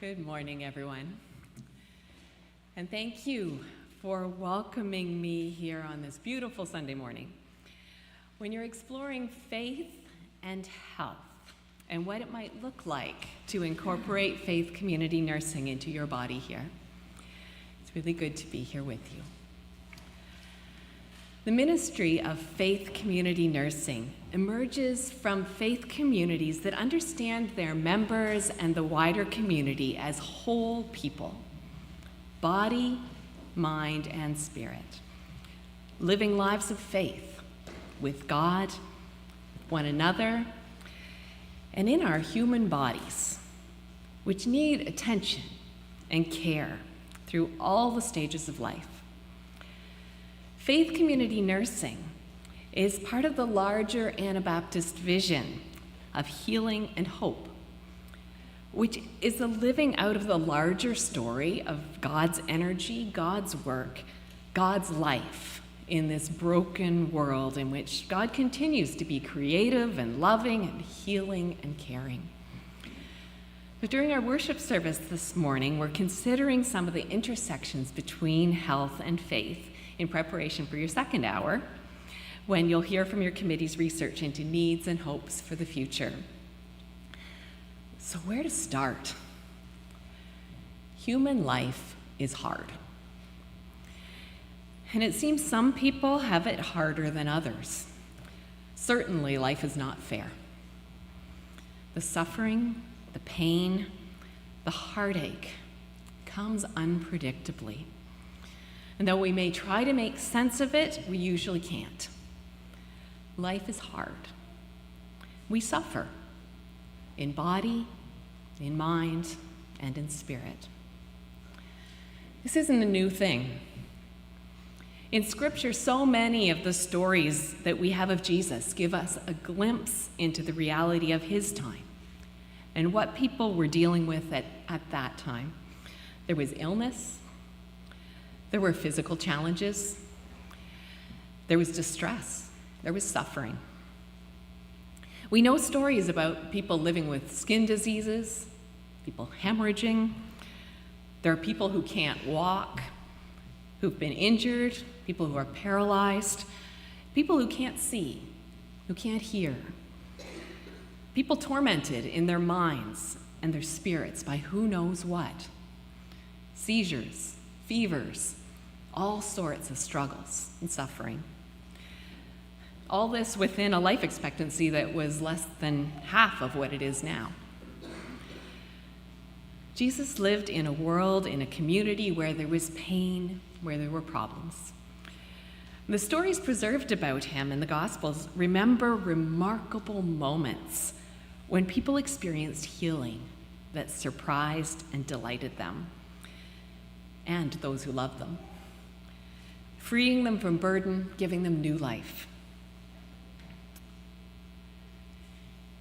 Good morning, everyone. And thank you for welcoming me here on this beautiful Sunday morning. When you're exploring faith and health and what it might look like to incorporate faith community nursing into your body here, it's really good to be here with you. The ministry of faith community nursing emerges from faith communities that understand their members and the wider community as whole people, body, mind, and spirit, living lives of faith with God, one another, and in our human bodies, which need attention and care through all the stages of life. Faith community nursing is part of the larger Anabaptist vision of healing and hope, which is the living out of the larger story of God's energy, God's work, God's life in this broken world in which God continues to be creative and loving and healing and caring. But during our worship service this morning, we're considering some of the intersections between health and faith in preparation for your second hour, when you'll hear from your committee's research into needs and hopes for the future. So where to start? Human life is hard. And it seems some people have it harder than others. Certainly, life is not fair. The suffering, the pain, the heartache comes unpredictably. And though we may try to make sense of it, we usually can't. Life is hard. We suffer in body, in mind, and in spirit. This isn't a new thing. In Scripture, so many of the stories that we have of Jesus give us a glimpse into the reality of his time and what people were dealing with at that time. There was illness. There were physical challenges. There was distress. There was suffering. We know stories about people living with skin diseases, people hemorrhaging. There are people who can't walk, who've been injured, people who are paralyzed, people who can't see, who can't hear, people tormented in their minds and their spirits by who knows what, seizures, fevers, all sorts of struggles and suffering. All this within a life expectancy that was less than half of what it is now. Jesus lived in a world, in a community where there was pain, where there were problems. The stories preserved about him in the Gospels remember remarkable moments when people experienced healing that surprised and delighted them, and those who loved them, freeing them from burden, giving them new life.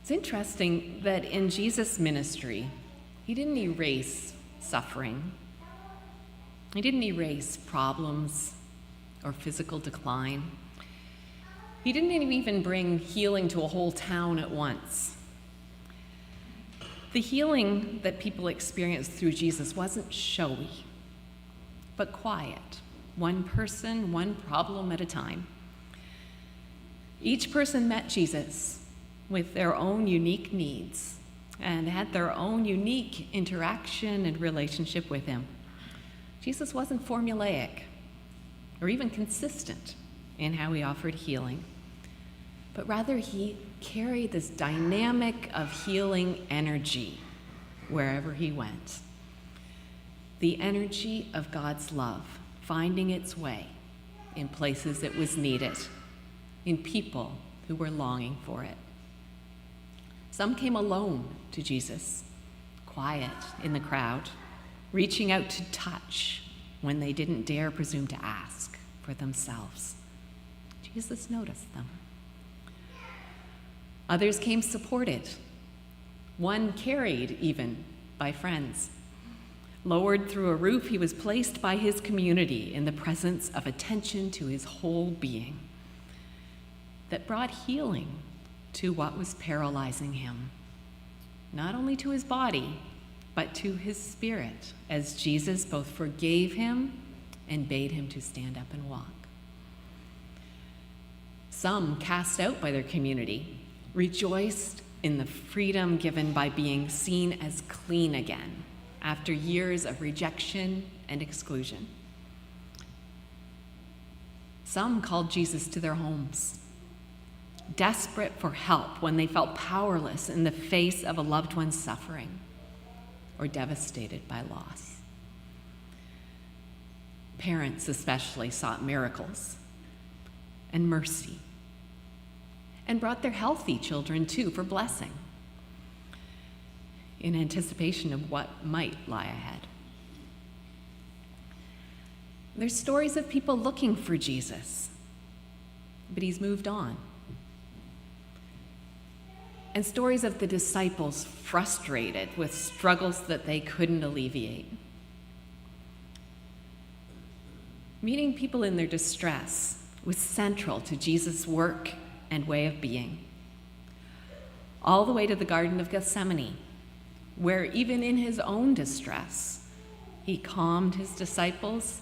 It's interesting that in Jesus' ministry, he didn't erase suffering. He didn't erase problems or physical decline. He didn't even bring healing to a whole town at once. The healing that people experienced through Jesus wasn't showy, but quiet, one person, one problem at a time. Each person met Jesus with their own unique needs and had their own unique interaction and relationship with him. Jesus wasn't formulaic or even consistent in how he offered healing, but rather he carried this dynamic of healing energy wherever he went. The energy of God's love finding its way in places it was needed, in people who were longing for it. Some came alone to Jesus, quiet in the crowd, reaching out to touch when they didn't dare presume to ask for themselves. Jesus noticed them. Others came supported, one carried even by friends. Lowered through a roof, he was placed by his community in the presence of attention to his whole being that brought healing to what was paralyzing him, not only to his body, but to his spirit, as Jesus both forgave him and bade him to stand up and walk. Some, cast out by their community, rejoiced in the freedom given by being seen as clean again after years of rejection and exclusion. Some called Jesus to their homes, desperate for help when they felt powerless in the face of a loved one's suffering or devastated by loss. Parents especially sought miracles and mercy and brought their healthy children too for blessing in anticipation of what might lie ahead. There's stories of people looking for Jesus, but he's moved on. And stories of the disciples frustrated with struggles that they couldn't alleviate. Meeting people in their distress was central to Jesus' work and way of being. All the way to the Garden of Gethsemane, where even in his own distress, he calmed his disciples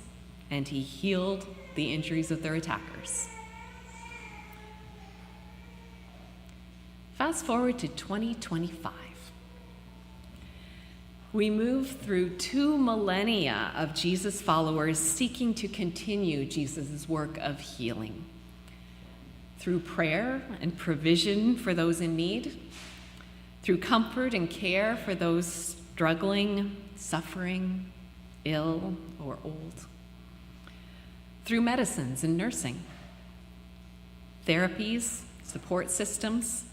and he healed the injuries of their attackers. Fast forward to 2025. We move through 2 millennia of Jesus followers seeking to continue Jesus' work of healing. Through prayer and provision for those in need, through comfort and care for those struggling, suffering, ill, or old. Through medicines and nursing, therapies, support systems,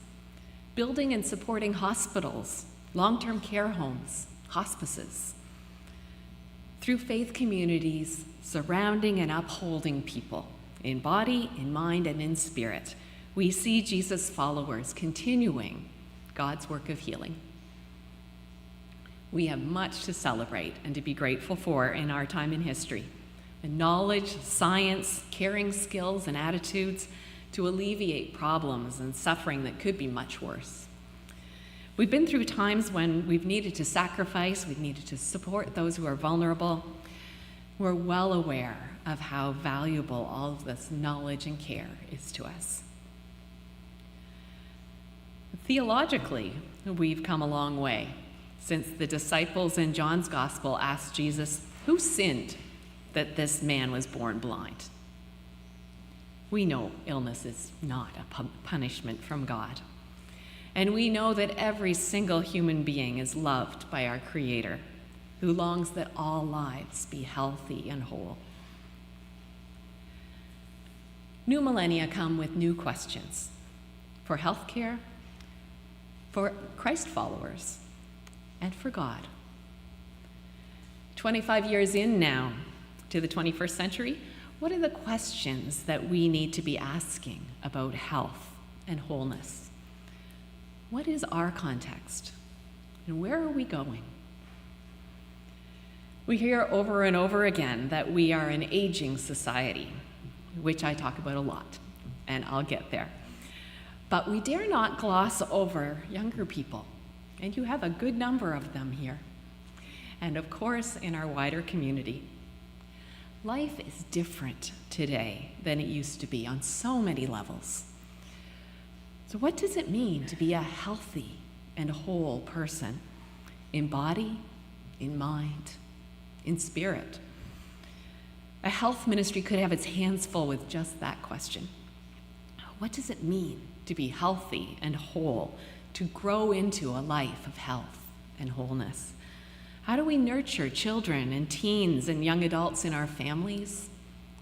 building and supporting hospitals, long-term care homes, hospices. Through faith communities surrounding and upholding people in body, in mind, and in spirit, we see Jesus' followers continuing God's work of healing. We have much to celebrate and to be grateful for in our time in history. The knowledge, science, caring skills, and attitudes to alleviate problems and suffering that could be much worse. We've been through times when we've needed to sacrifice, we've needed to support those who are vulnerable. We're well aware of how valuable all of this knowledge and care is to us. Theologically, we've come a long way since the disciples in John's Gospel asked Jesus, "Who sinned that this man was born blind?" We know illness is not a punishment from God. And we know that every single human being is loved by our Creator, who longs that all lives be healthy and whole. New millennia come with new questions for healthcare, for Christ followers, and for God. 25 years in now to the 21st century, what are the questions that we need to be asking about health and wholeness? What is our context? And where are we going? We hear over and over again that we are an aging society, which I talk about a lot, and I'll get there. But we dare not gloss over younger people, and you have a good number of them here. And of course, in our wider community. Life is different today than it used to be on so many levels. So what does it mean to be a healthy and whole person in body, in mind, in spirit? A health ministry could have its hands full with just that question. What does it mean to be healthy and whole, to grow into a life of health and wholeness? How do we nurture children and teens and young adults in our families,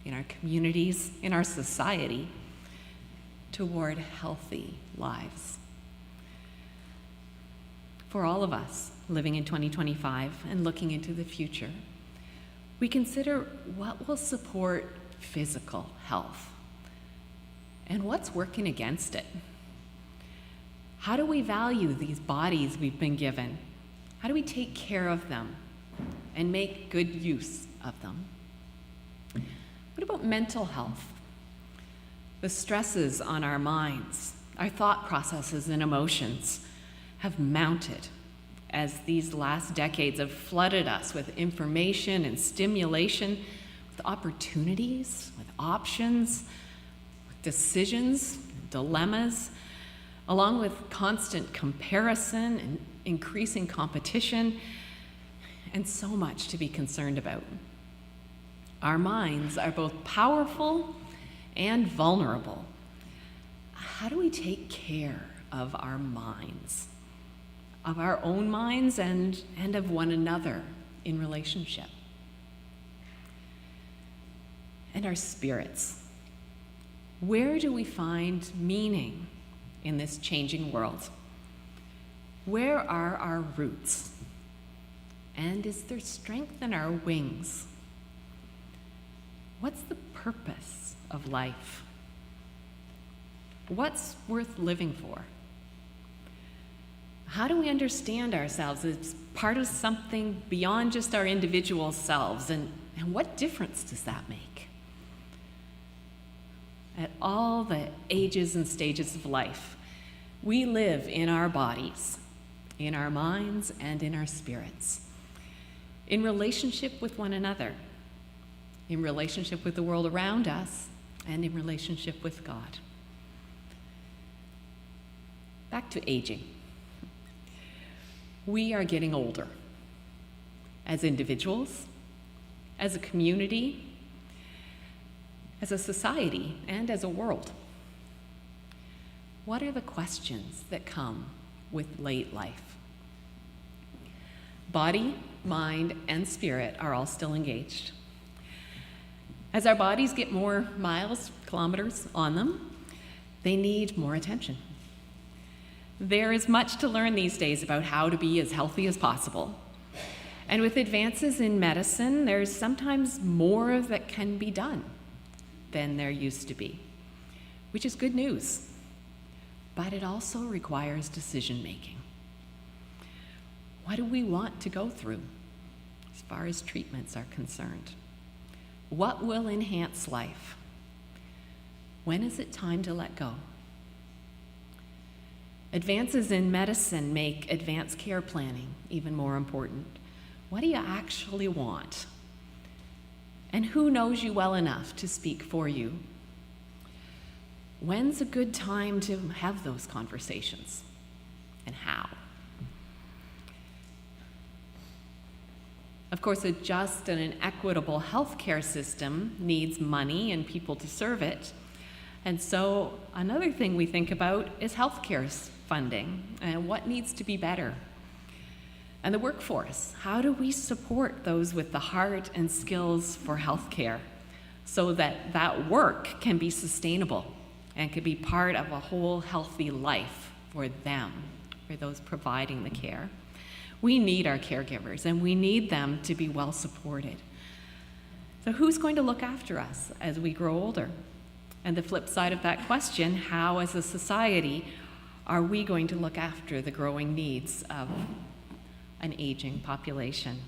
in our communities, in our society, toward healthy lives? For all of us living in 2025 and looking into the future, we consider what will support physical health and what's working against it. How do we value these bodies we've been given? How do we take care of them and make good use of them? What about mental health? The stresses on our minds, our thought processes and emotions have mounted as these last decades have flooded us with information and stimulation, with opportunities, with options, with decisions, dilemmas, along with constant comparison and increasing competition, and so much to be concerned about. Our minds are both powerful and vulnerable. How do we take care of our minds, of our own minds and of one another in relationship? And our spirits. Where do we find meaning in this changing world? Where are our roots? And is there strength in our wings? What's the purpose of life? What's worth living for? How do we understand ourselves as part of something beyond just our individual selves? And what difference does that make? At all the ages and stages of life, we live in our bodies, in our minds, and in our spirits, in relationship with one another, in relationship with the world around us, and in relationship with God. Back to aging. We are getting older as individuals, as a community, as a society, and as a world. What are the questions that come with late life? Body, mind, and spirit are all still engaged. As our bodies get more miles, kilometers on them, they need more attention. There is much to learn these days about how to be as healthy as possible. And with advances in medicine, there's sometimes more that can be done than there used to be, which is good news. But it also requires decision making. What do we want to go through as far as treatments are concerned? What will enhance life? When is it time to let go? Advances in medicine make advanced care planning even more important. What do you actually want? And who knows you well enough to speak for you? When's a good time to have those conversations? And how? Of course, a just and an equitable healthcare system needs money and people to serve it. And so another thing we think about is healthcare funding and what needs to be better. And the workforce, how do we support those with the heart and skills for healthcare so that that work can be sustainable and can be part of a whole healthy life for them, for those providing the care? We need our caregivers, and we need them to be well supported. So who's going to look after us as we grow older? And the flip side of that question, how as a society are we going to look after the growing needs of an aging population?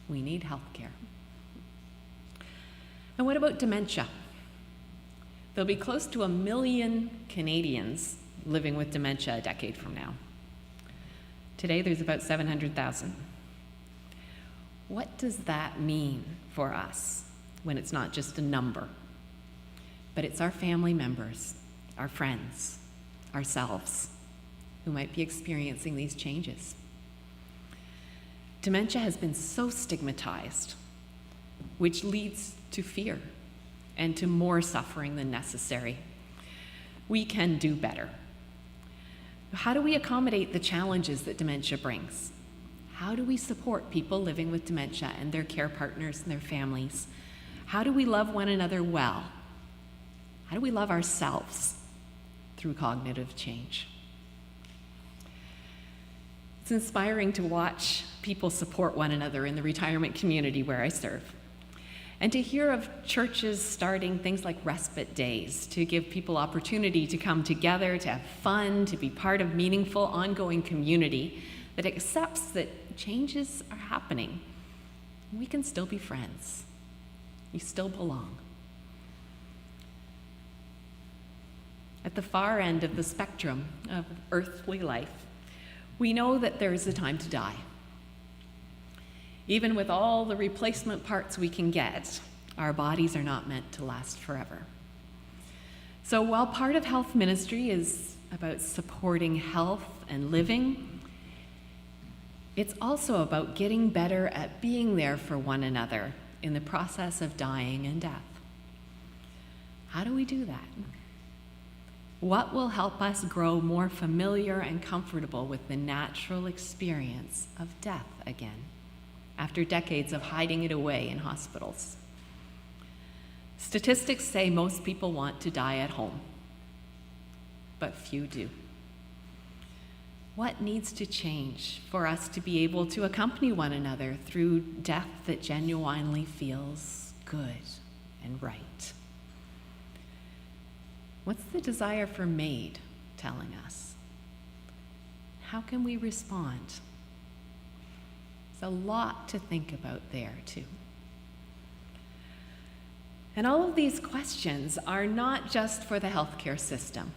We need health care. And what about dementia? There'll be close to 1 million Canadians living with dementia a decade from now. Today, there's about 700,000. What does that mean for us when it's not just a number, but it's our family members, our friends, ourselves, who might be experiencing these changes? Dementia has been so stigmatized, which leads to fear and to more suffering than necessary. We can do better. How do we accommodate the challenges that dementia brings? How do we support people living with dementia and their care partners and their families? How do we love one another well? How do we love ourselves through cognitive change? It's inspiring to watch people support one another in the retirement community where I serve. And to hear of churches starting things like respite days to give people opportunity to come together, to have fun, to be part of meaningful, ongoing community that accepts that changes are happening. We can still be friends. You still belong. At the far end of the spectrum of earthly life, We know that there is a time to die. Even with all the replacement parts we can get, our bodies are not meant to last forever. So while part of health ministry is about supporting health and living, it's also about getting better at being there for one another in the process of dying and death. How do we do that? What will help us grow more familiar and comfortable with the natural experience of death again, after decades of hiding it away in hospitals? Statistics say most people want to die at home, but few do. What needs to change for us to be able to accompany one another through death that genuinely feels good and right? What's the desire for MAID telling us? How can we respond? There's a lot to think about there, too. And all of these questions are not just for the healthcare system,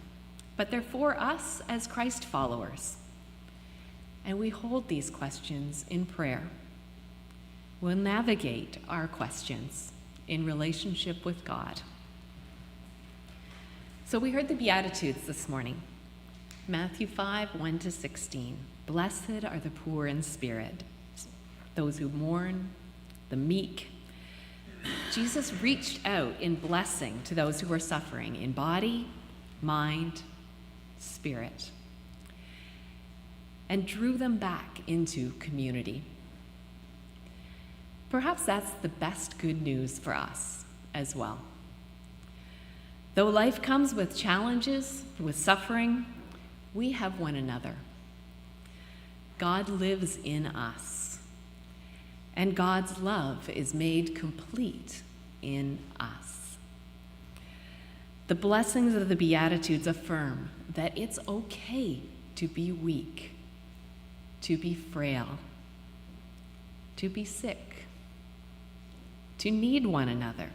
but they're for us as Christ followers. And we hold these questions in prayer. We'll navigate our questions in relationship with God. So we heard the Beatitudes this morning. Matthew 5, 1-16. Blessed are the poor in spirit, those who mourn, the meek. Jesus reached out in blessing to those who were suffering in body, mind, spirit, and drew them back into community. Perhaps that's the best good news for us as well. Though life comes with challenges, with suffering, we have one another. God lives in us, and God's love is made complete in us. The blessings of the Beatitudes affirm that it's okay to be weak, to be frail, to be sick, to need one another,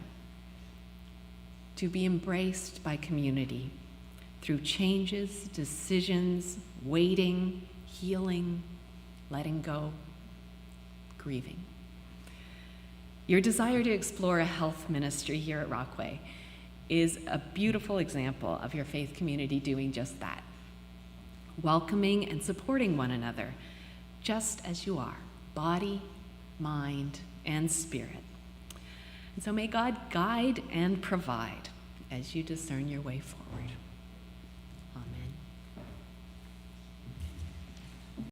to be embraced by community through changes, decisions, waiting, healing, letting go, grieving. Your desire to explore a health ministry here at Rockway is a beautiful example of your faith community doing just that, welcoming and supporting one another just as you are, body, mind, and spirit. And so may God guide and provide as you discern your way forward.